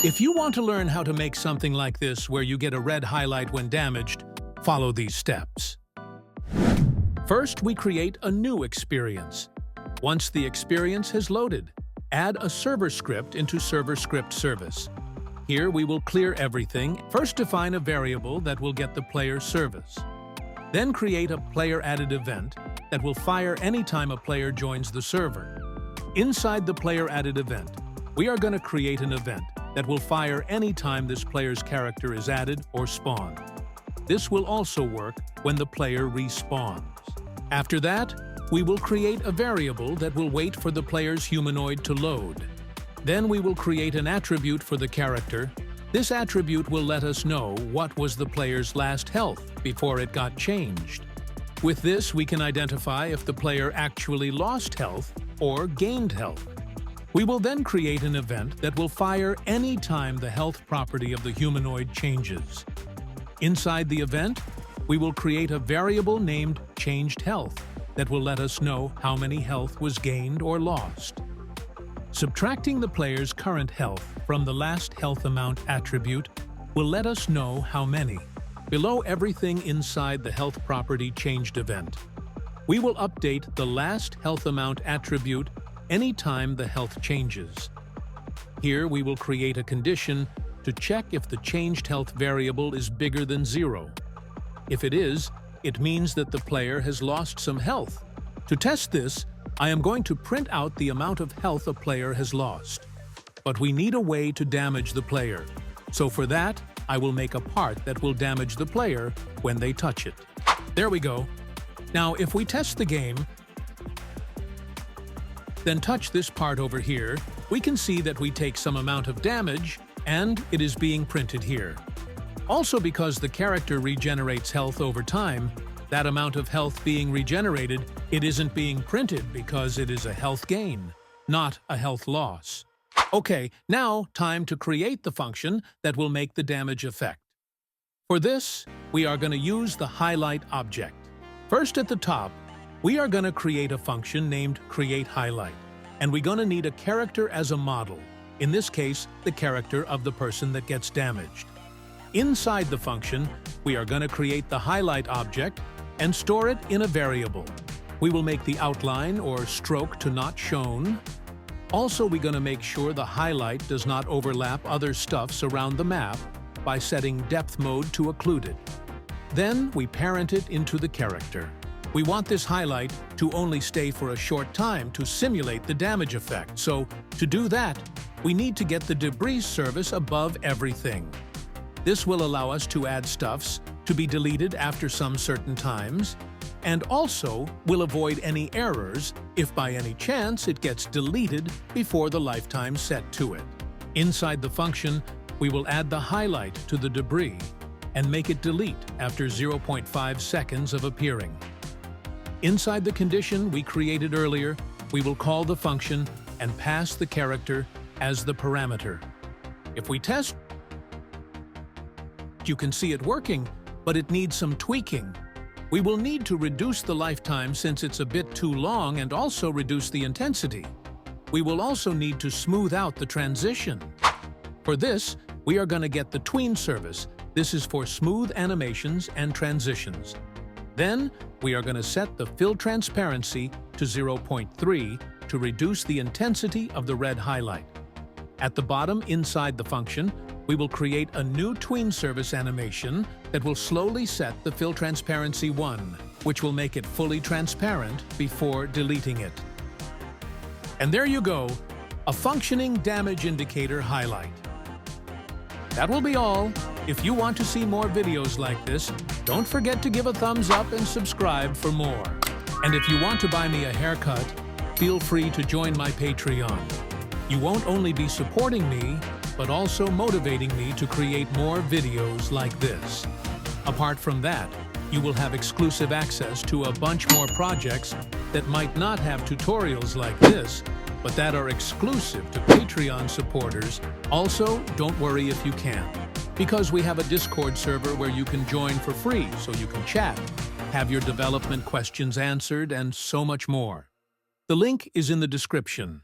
If you want to learn how to make something like this where you get a red highlight when damaged, follow these steps. First, we create a new experience. Once the experience has loaded, add a server script into server script service. Here we will clear everything. First, define a variable that will get the player service. Then create a player-added event that will fire anytime a player joins the server. Inside the player-added event, we are going to create an event that will fire anytime this player's character is added or spawned. This will also work when the player respawns. After that, we will create a variable that will wait for the player's humanoid to load. Then we will create an attribute for the character. This attribute will let us know what was the player's last health before it got changed. With this, we can identify if the player actually lost health or gained health. We will then create an event that will fire any time the health property of the humanoid changes. Inside the event, we will create a variable named changed health that will let us know how many health was gained or lost. Subtracting the player's current health from the last health amount attribute will let us know how many. Below everything inside the health property changed event, we will update the last health amount attribute anytime the health changes. Here we will create a condition to check if the changed health variable is bigger than 0. If it is, it means that the player has lost some health. To test this, I am going to print out the amount of health a player has lost. But we need a way to damage the player. So for that, I will make a part that will damage the player when they touch it. There we go. Now, if we test the game, then touch this part over here, we can see that we take some amount of damage, and it is being printed here. Also, because the character regenerates health over time, that amount of health being regenerated, it isn't being printed because it is a health gain, not a health loss. Okay, now time to create the function that will make the damage effect. For this, we are going to use the highlight object. First at the top, we are going to create a function named createHighlight, and we're going to need a character as a model, in this case, the character of the person that gets damaged. Inside the function, we are going to create the highlight object and store it in a variable. We will make the outline or stroke to not shown. Also, we're going to make sure the highlight does not overlap other stuffs around the map by setting depth mode to occluded. Then we parent it into the character. We want this highlight to only stay for a short time to simulate the damage effect. So, to do that, we need to get the debris service above everything. This will allow us to add stuffs to be deleted after some certain times, and also will avoid any errors if by any chance it gets deleted before the lifetime set to it. Inside the function, we will add the highlight to the debris and make it delete after 0.5 seconds of appearing. Inside the condition we created earlier, we will call the function and pass the character as the parameter. If we test, you can see it working, but it needs some tweaking. We will need to reduce the lifetime since it's a bit too long and also reduce the intensity. We will also need to smooth out the transition. For this, we are going to get the tween service. This is for smooth animations and transitions. Then, we are going to set the fill transparency to 0.3 to reduce the intensity of the red highlight. At the bottom inside the function, we will create a new tween service animation that will slowly set the fill transparency 1, which will make it fully transparent before deleting it. And there you go, a functioning damage indicator highlight. That will be all. If you want to see more videos like this, don't forget to give a thumbs up and subscribe for more. And if you want to buy me a haircut, feel free to join my Patreon. You won't only be supporting me, but also motivating me to create more videos like this. Apart from that, you will have exclusive access to a bunch more projects that might not have tutorials like this, but that are exclusive to Patreon supporters. Also, don't worry if you can't, because we have a Discord server where you can join for free so you can chat, have your development questions answered, and so much more. The link is in the description.